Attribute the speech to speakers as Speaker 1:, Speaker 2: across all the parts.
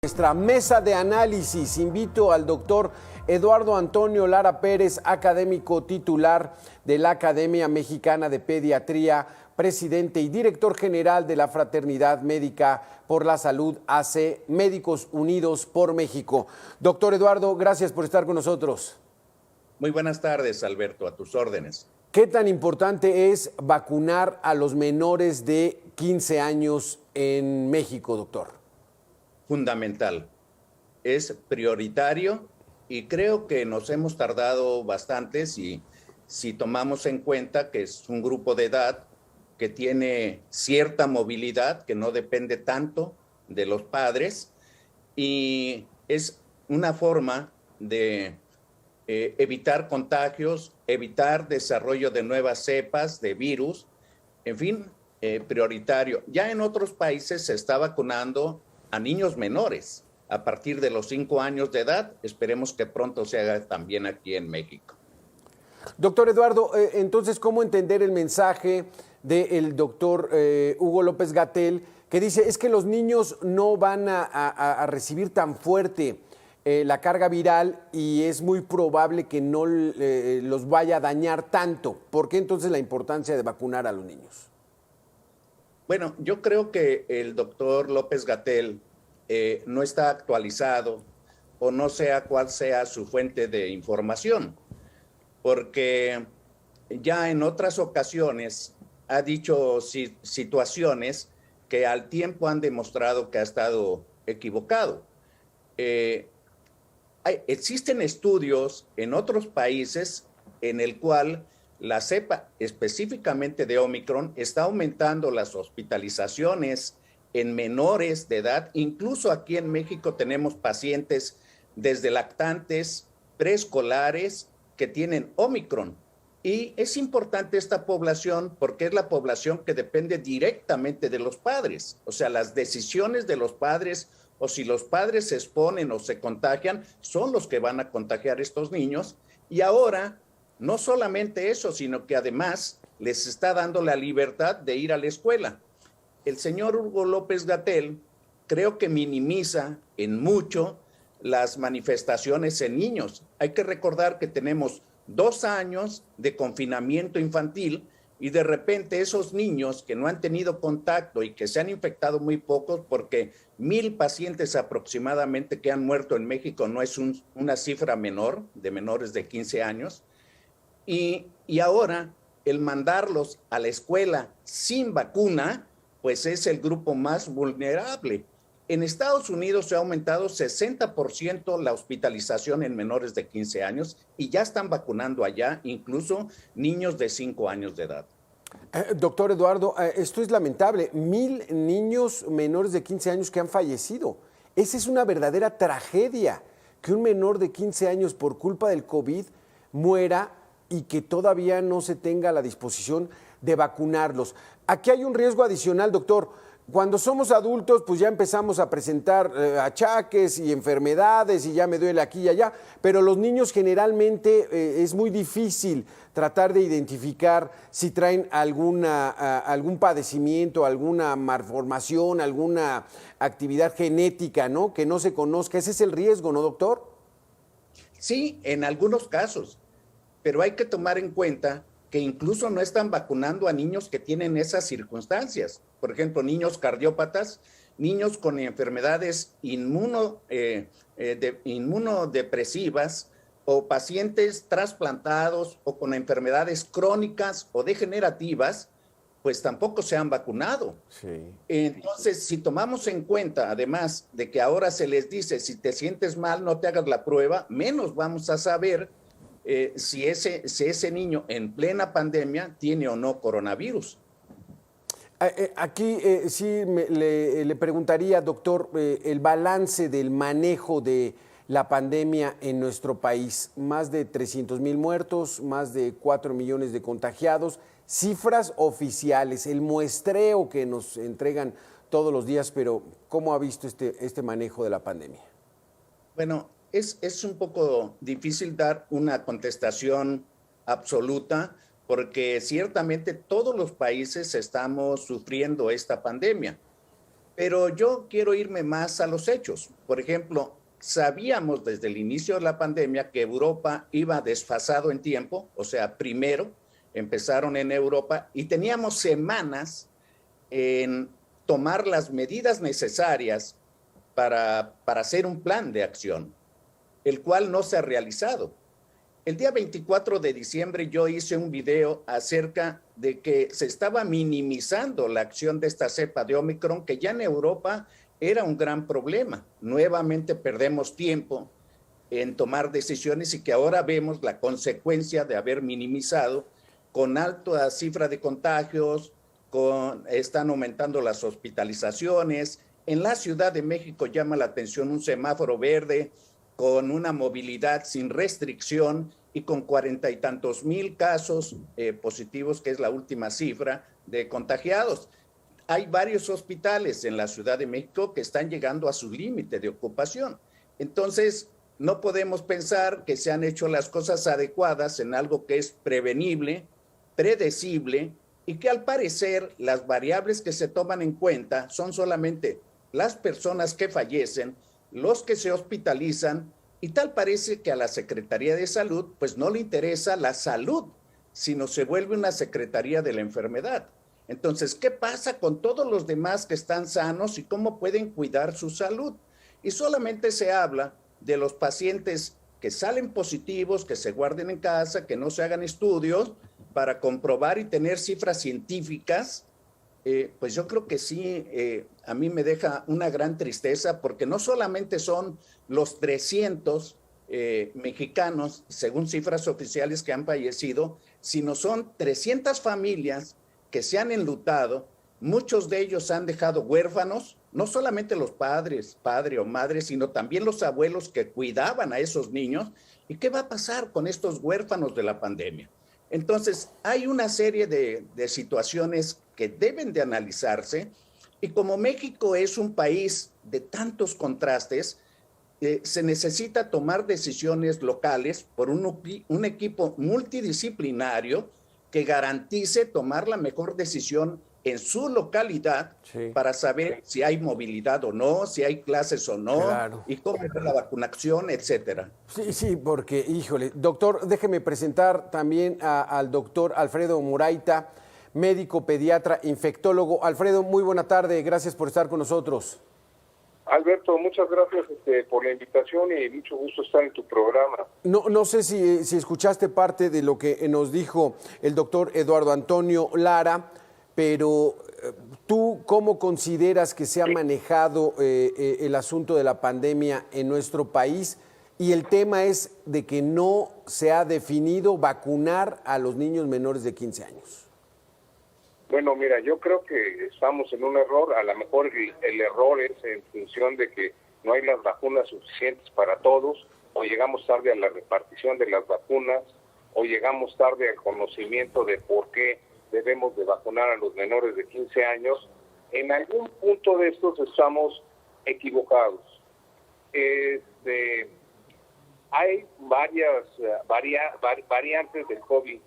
Speaker 1: Nuestra mesa de análisis, invito al doctor Eduardo Antonio Lara Pérez, académico titular de la Academia Mexicana de Pediatría, presidente y director general de la Fraternidad Médica por la Salud AC, Médicos Unidos por México. Doctor Eduardo, gracias por estar con nosotros.
Speaker 2: Muy buenas tardes, Alberto, a tus órdenes.
Speaker 1: ¿Qué tan importante es vacunar a los menores de 15 años en México, doctor?
Speaker 2: Fundamental. Es prioritario y creo que nos hemos tardado bastante si tomamos en cuenta que es un grupo de edad que tiene cierta movilidad, que no depende tanto de los padres, y es una forma de evitar contagios, evitar desarrollo de nuevas cepas de virus, en fin, prioritario. Ya en otros países se está vacunando a niños menores a partir de los 5 años de edad. Esperemos que pronto se haga también aquí en México.
Speaker 1: Doctor Eduardo, entonces, ¿cómo entender el mensaje del doctor Hugo López-Gatell, que dice es que los niños no van a recibir tan fuerte la carga viral y es muy probable que no los vaya a dañar tanto? ¿Por qué entonces la importancia de vacunar a los niños?
Speaker 2: Bueno, yo creo que el doctor López-Gatell no está actualizado o no sea cuál sea su fuente de información, porque ya en otras ocasiones ha dicho situaciones que al tiempo han demostrado que ha estado equivocado. Existen estudios en otros países en el cual la cepa específicamente de Omicron está aumentando las hospitalizaciones en menores de edad. Incluso aquí en México tenemos pacientes desde lactantes, preescolares, que tienen Omicron. Y es importante esta población porque es la población que depende directamente de los padres. O sea, las decisiones de los padres, o si los padres se exponen o se contagian, son los que van a contagiar a estos niños. Y ahora, no solamente eso, sino que además les está dando la libertad de ir a la escuela. El señor Hugo López-Gatell creo que minimiza en mucho las manifestaciones en niños. Hay que recordar que tenemos 2 años de confinamiento infantil y de repente esos niños que no han tenido contacto y que se han infectado muy pocos, porque 1,000 pacientes aproximadamente que han muerto en México no es una cifra menor, de menores de 15 años, y ahora el mandarlos a la escuela sin vacuna, pues es el grupo más vulnerable. En Estados Unidos se ha aumentado 60% la hospitalización en menores de 15 años y ya están vacunando allá incluso niños de 5 años de edad.
Speaker 1: Doctor Eduardo, esto es lamentable. 1,000 niños menores de 15 años que han fallecido. Esa es una verdadera tragedia, que un menor de 15 años por culpa del COVID muera y que todavía no se tenga la disposición de vacunarlos. Aquí hay un riesgo adicional, doctor. Cuando somos adultos, pues ya empezamos a presentar achaques y enfermedades y ya me duele aquí y allá, pero los niños generalmente es muy difícil tratar de identificar si traen algún padecimiento, alguna malformación, alguna actividad genética, ¿no? Que no se conozca. Ese es el riesgo, ¿no, doctor?
Speaker 2: Sí, en algunos casos, pero hay que tomar en cuenta que incluso no están vacunando a niños que tienen esas circunstancias. Por ejemplo, niños cardiópatas, niños con enfermedades inmunodepresivas o pacientes trasplantados o con enfermedades crónicas o degenerativas, pues tampoco se han vacunado. Sí. Entonces, si tomamos en cuenta, además de que ahora se les dice, si te sientes mal, no te hagas la prueba, menos vamos a saber si ese niño en plena pandemia tiene o no coronavirus.
Speaker 1: Aquí sí le preguntaría, doctor, el balance del manejo de la pandemia en nuestro país. Más de 300,000 muertos, más de 4 millones de contagiados, cifras oficiales, el muestreo que nos entregan todos los días, pero ¿cómo ha visto este manejo de la pandemia?
Speaker 2: Bueno, es un poco difícil dar una contestación absoluta porque ciertamente todos los países estamos sufriendo esta pandemia. Pero yo quiero irme más a los hechos. Por ejemplo, sabíamos desde el inicio de la pandemia que Europa iba desfasado en tiempo, o sea, primero empezaron en Europa y teníamos semanas en tomar las medidas necesarias para hacer un plan de acción, el cual no se ha realizado. El día 24 de diciembre yo hice un video acerca de que se estaba minimizando la acción de esta cepa de Omicron, que ya en Europa era un gran problema. Nuevamente perdemos tiempo en tomar decisiones y que ahora vemos la consecuencia de haber minimizado con alta cifra de contagios, están aumentando las hospitalizaciones. En la Ciudad de México llama la atención un semáforo verde con una movilidad sin restricción y con 40 y tantos mil casos positivos, que es la última cifra de contagiados. Hay varios hospitales en la Ciudad de México que están llegando a su límite de ocupación. Entonces, no podemos pensar que se han hecho las cosas adecuadas en algo que es prevenible, predecible, y que al parecer las variables que se toman en cuenta son solamente las personas que fallecen, los que se hospitalizan, y tal parece que a la Secretaría de Salud pues no le interesa la salud, sino se vuelve una Secretaría de la enfermedad. Entonces, ¿qué pasa con todos los demás que están sanos y cómo pueden cuidar su salud? Y solamente se habla de los pacientes que salen positivos, que se guarden en casa, que no se hagan estudios para comprobar y tener cifras científicas. Pues yo creo que sí, a mí me deja una gran tristeza, porque no solamente son los 300 mexicanos, según cifras oficiales, que han fallecido, sino son 300 familias que se han enlutado. Muchos de ellos han dejado huérfanos, no solamente los padres, padre o madre, sino también los abuelos que cuidaban a esos niños. ¿Y qué va a pasar con estos huérfanos de la pandemia? Entonces, hay una serie de situaciones que deben de analizarse, y como México es un país de tantos contrastes, se necesita tomar decisiones locales por un equipo multidisciplinario que garantice tomar la mejor decisión en su localidad, sí, para saber si hay movilidad o no, si hay clases o no, claro, y cómo es la vacunación, etcétera.
Speaker 1: Sí, sí, porque, híjole, doctor, déjeme presentar también al doctor Alfredo Muraita, médico pediatra, infectólogo. Alfredo, muy buena tarde, gracias por estar con nosotros.
Speaker 3: Alberto, muchas gracias por la invitación y mucho gusto estar en tu programa.
Speaker 1: No sé si escuchaste parte de lo que nos dijo el doctor Eduardo Antonio Lara, pero ¿tú cómo consideras que se ha manejado el asunto de la pandemia en nuestro país? Y el tema es de que no se ha definido vacunar a los niños menores de 15 años.
Speaker 3: Bueno, mira, yo creo que estamos en un error. A lo mejor el error es en función de que no hay las vacunas suficientes para todos, o llegamos tarde a la repartición de las vacunas, o llegamos tarde al conocimiento de por qué debemos de vacunar a los menores de 15 años. En algún punto de estos estamos equivocados. Hay varias variantes del COVID,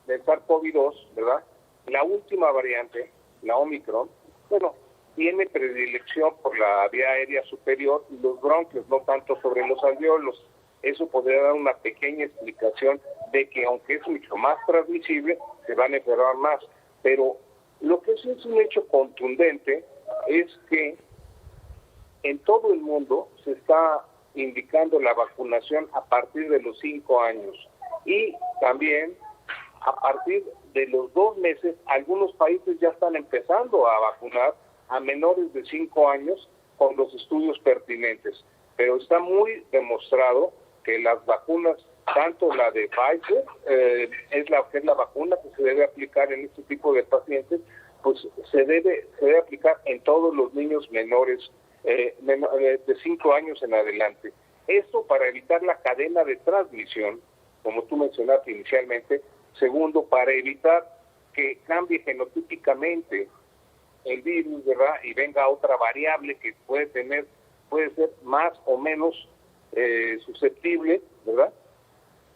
Speaker 3: del SARS-CoV-2, ¿verdad? La última variante, la Omicron, bueno, tiene predilección por la vía aérea superior y los bronquios, no tanto sobre los alveolos. Eso podría dar una pequeña explicación de que, aunque es mucho más transmisible, se van a enfermar más. Pero lo que sí es un hecho contundente es que en todo el mundo se está indicando la vacunación a partir de los 5 años y también a partir de los 2 meses. Algunos países ya están empezando a vacunar a menores de 5 años con los estudios pertinentes, pero está muy demostrado que las vacunas, tanto la de Pfizer, es la vacuna que se debe aplicar en este tipo de pacientes, pues se debe aplicar en todos los niños menores de 5 años en adelante. Esto para evitar la cadena de transmisión, como tú mencionaste inicialmente. Segundo, para evitar que cambie genotípicamente el virus, ¿verdad? Y venga otra variable que puede ser más o menos susceptible, ¿verdad?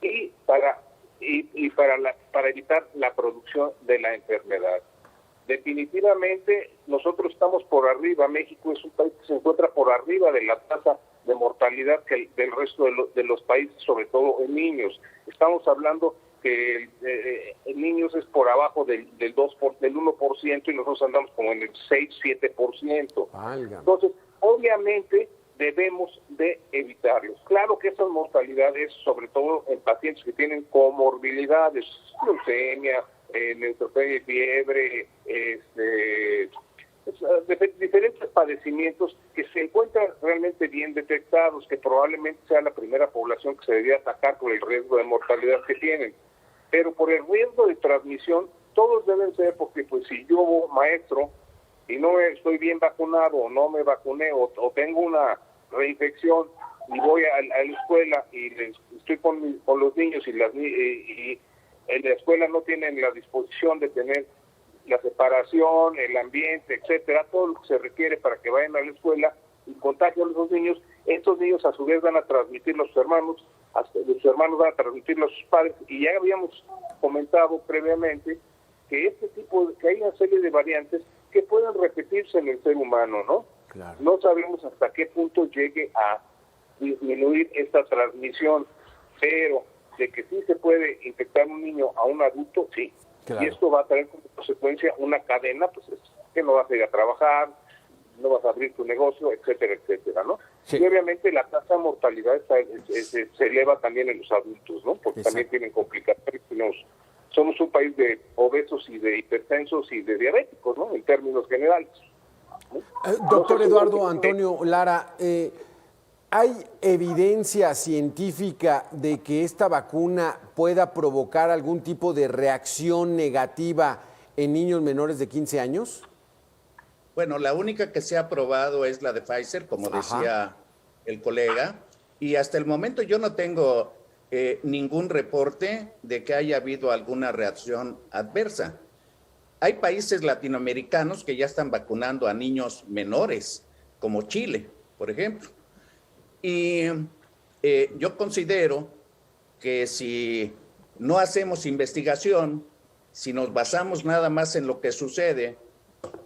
Speaker 3: Y para evitar la producción de la enfermedad. definitivamente nosotros estamos por arriba. México es un país que se encuentra por arriba de la tasa de mortalidad que del resto de los países, sobre todo en niños. Estamos hablando que en niños es por abajo del 1%, y nosotros andamos como en el 6-7%. Entonces, obviamente debemos de evitarlos. Claro que esas mortalidades, sobre todo en pacientes que tienen comorbilidades, leucemia, neutropenia y fiebre, diferentes padecimientos que se encuentran realmente bien detectados, que probablemente sea la primera población que se debería atacar por el riesgo de mortalidad que tienen. Pero por el riesgo de transmisión, todos deben ser, porque pues si yo, maestro, y no estoy bien vacunado, o no me vacuné, o tengo una reinfección, y voy a la escuela y estoy con los niños, y en la escuela no tienen la disposición de tener la separación, el ambiente, etcétera, todo lo que se requiere para que vayan a la escuela y contagien a los niños, estos niños a su vez van a transmitir a sus hermanos, los hermanos van a transmitirlo a sus padres, y ya habíamos comentado previamente que que hay una serie de variantes que pueden repetirse en el ser humano, ¿no? Claro. No sabemos hasta qué punto llegue a disminuir esta transmisión, pero de que sí se puede infectar un niño a un adulto, sí. Claro. Y esto va a traer como consecuencia una cadena, pues es que no vas a ir a trabajar, no vas a abrir tu negocio, etcétera, etcétera, ¿no? Sí. Y obviamente la tasa de mortalidad se eleva también en los adultos, ¿no? Porque también tienen complicaciones. Somos un país de obesos y de hipertensos y de diabéticos, ¿no? En términos generales, ¿no?
Speaker 1: Doctor Eduardo Antonio Lara, ¿hay evidencia científica de que esta vacuna pueda provocar algún tipo de reacción negativa en niños menores de 15 años?
Speaker 2: Bueno, la única que se ha probado es la de Pfizer, como decía el colega, y hasta el momento yo no tengo ningún reporte de que haya habido alguna reacción adversa. Hay países latinoamericanos que ya están vacunando a niños menores, como Chile, por ejemplo. Y yo considero que si no hacemos investigación, si nos basamos nada más en lo que sucede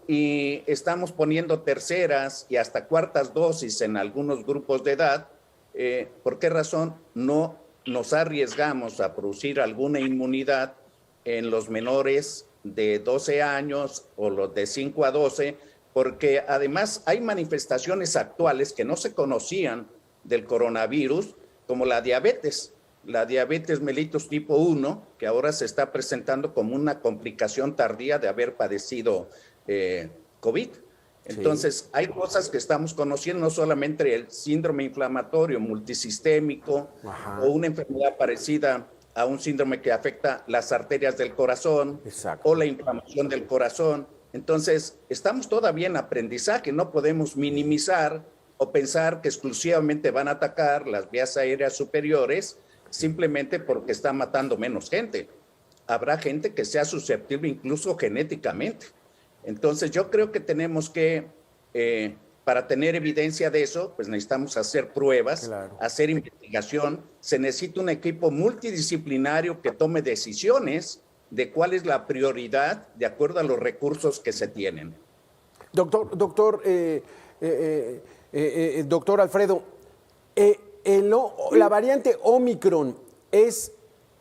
Speaker 2: y estamos poniendo terceras y hasta cuartas dosis en algunos grupos de edad, ¿por qué razón no nos arriesgamos a producir alguna inmunidad en los menores de 12 años o los de 5 a 12? Porque además hay manifestaciones actuales que no se conocían del coronavirus, como la diabetes mellitus tipo 1, que ahora se está presentando como una complicación tardía de haber padecido COVID. Entonces, hay cosas que estamos conociendo, no solamente el síndrome inflamatorio multisistémico o una enfermedad parecida a un síndrome que afecta las arterias del corazón o la inflamación del corazón. Entonces, estamos todavía en aprendizaje, no podemos minimizar o pensar que exclusivamente van a atacar las vías aéreas superiores simplemente porque está matando menos gente. Habrá gente que sea susceptible incluso genéticamente. Entonces yo creo que tenemos que, para tener evidencia de eso, pues necesitamos hacer pruebas, hacer investigación. Se necesita un equipo multidisciplinario que tome decisiones de cuál es la prioridad de acuerdo a los recursos que se tienen.
Speaker 1: Doctor Alfredo, la variante Omicron es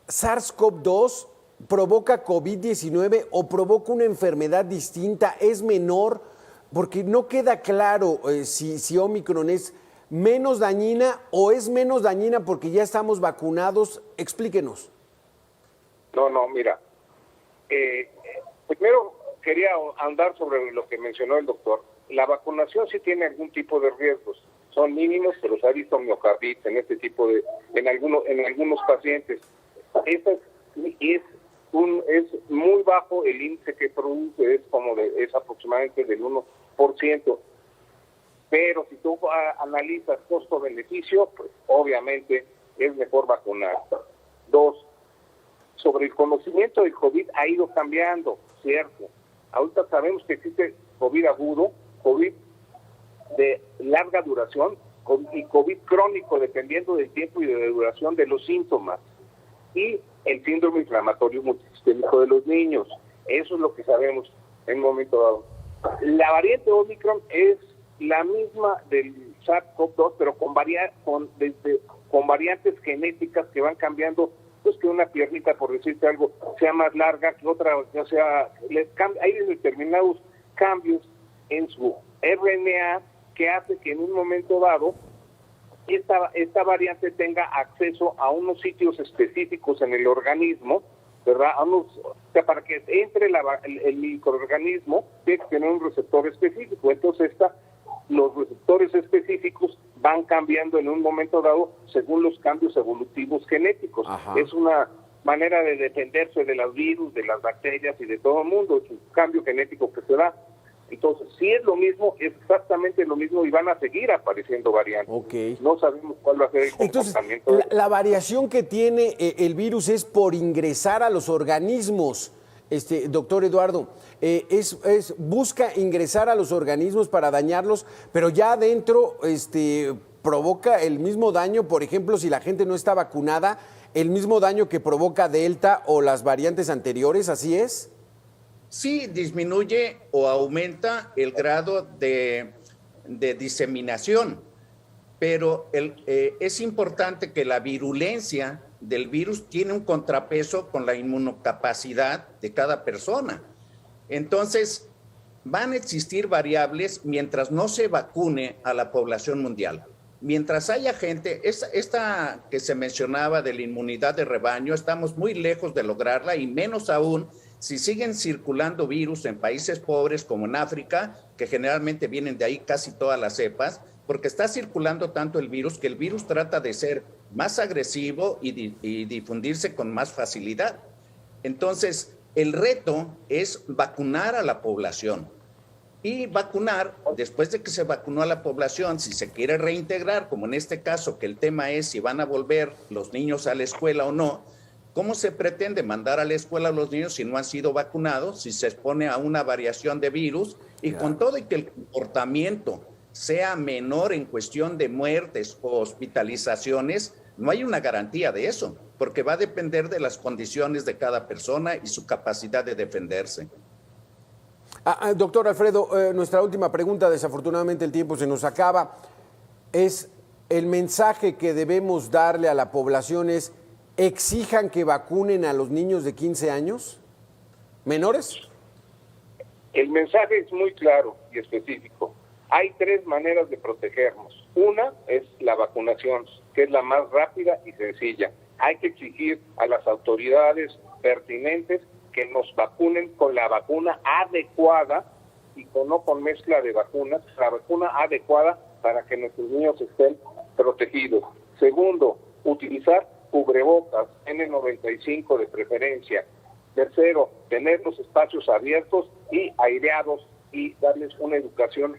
Speaker 1: SARS-CoV-2, provoca COVID-19 o provoca una enfermedad distinta, es menor, porque no queda claro si Omicron es menos dañina o es menos dañina porque ya estamos vacunados. Explíquenos.
Speaker 3: No, mira, primero quería andar sobre lo que mencionó el doctor. La vacunación sí tiene algún tipo de riesgos, son mínimos, pero se ha visto miocarditis en algunos pacientes. Es muy bajo el índice que produce, es aproximadamente del 1%. Pero si tú analizas costo-beneficio, pues obviamente es mejor vacunar. 2, sobre el conocimiento del COVID ha ido cambiando, ¿cierto? Ahorita sabemos que existe COVID agudo, COVID de larga duración y COVID crónico, dependiendo del tiempo y de la duración de los síntomas. Y el síndrome inflamatorio multisistémico de los niños. Eso es lo que sabemos. en un momento dado. La variante Omicron es la misma del SARS-CoV-2, pero con variantes genéticas que van cambiando, pues que una piernita, por decirte algo, sea más larga que otra, o sea, hay determinados cambios en su RNA que hace que en un momento dado esta variante tenga acceso a unos sitios específicos en el organismo, ¿verdad? O sea, para que entre el microorganismo tiene que tener un receptor específico. Entonces los receptores específicos van cambiando en un momento dado según los cambios evolutivos genéticos. Ajá. Es una manera de defenderse de los virus, de las bacterias y de todo el mundo. Es un cambio genético que se da. Entonces, si es lo mismo, es exactamente lo mismo y van a seguir apareciendo variantes.
Speaker 1: Okay.
Speaker 3: No sabemos cuál va a ser el comportamiento.
Speaker 1: Entonces, la variación que tiene el virus es por ingresar a los organismos, doctor Eduardo. Busca ingresar a los organismos para dañarlos, pero ya adentro provoca el mismo daño, por ejemplo, si la gente no está vacunada, el mismo daño que provoca Delta o las variantes anteriores, ¿así es?
Speaker 2: Sí, disminuye o aumenta el grado de diseminación, pero es importante que la virulencia del virus tiene un contrapeso con la inmunocapacidad de cada persona. Entonces, van a existir variables mientras no se vacune a la población mundial. Mientras haya gente, esta que se mencionaba de la inmunidad de rebaño, estamos muy lejos de lograrla y menos aún si siguen circulando virus en países pobres como en África, que generalmente vienen de ahí casi todas las cepas, porque está circulando tanto el virus que el virus trata de ser más agresivo y difundirse con más facilidad. Entonces, el reto es vacunar a la población. Y vacunar, después de que se vacunó a la población, si se quiere reintegrar, como en este caso, que el tema es si van a volver los niños a la escuela o no, ¿cómo se pretende mandar a la escuela a los niños si no han sido vacunados, si se expone a una variación de virus? Y con todo y que el comportamiento sea menor en cuestión de muertes o hospitalizaciones, no hay una garantía de eso, porque va a depender de las condiciones de cada persona y su capacidad de defenderse.
Speaker 1: Doctor Alfredo, nuestra última pregunta, desafortunadamente el tiempo se nos acaba, es el mensaje que debemos darle a la población es: ¿exijan que vacunen a los niños de 15 años menores?
Speaker 3: El mensaje es muy claro y específico. Hay 3 maneras de protegernos. Una es la vacunación, que es la más rápida y sencilla. Hay que exigir a las autoridades pertinentes que nos vacunen con la vacuna adecuada y no con mezcla de vacunas, la vacuna adecuada para que nuestros niños estén protegidos. Segundo, utilizar cubrebocas, N95 de preferencia. Tercero, tener los espacios abiertos y aireados y darles una educación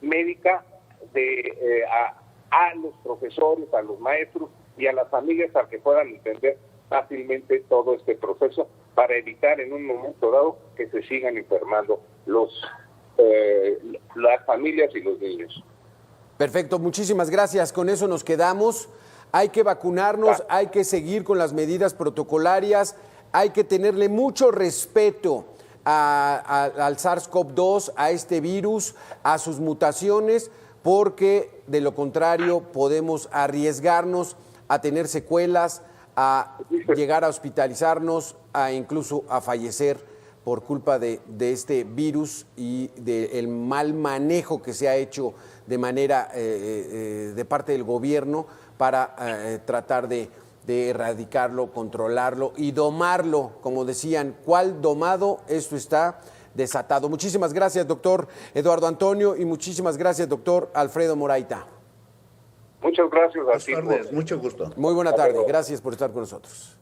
Speaker 3: médica a los profesores, a los maestros y a las familias para que puedan entender fácilmente todo este proceso para evitar en un momento dado que se sigan enfermando las familias y los niños.
Speaker 1: Perfecto, muchísimas gracias. Con eso nos quedamos. Hay que vacunarnos, hay que seguir con las medidas protocolarias, hay que tenerle mucho respeto al SARS-CoV-2, a este virus, a sus mutaciones, porque de lo contrario podemos arriesgarnos a tener secuelas, a llegar a hospitalizarnos, incluso a fallecer por culpa de este virus y del mal manejo que se ha hecho de manera de parte del gobierno para tratar de erradicarlo, controlarlo y domarlo. Como decían, ¿cuál domado? Esto está desatado. Muchísimas gracias, doctor Eduardo Antonio, y muchísimas gracias, doctor Alfredo Moraita.
Speaker 3: Muchas gracias a ti.
Speaker 2: Mucho gusto.
Speaker 1: Muy buena tarde. Gracias por estar con nosotros.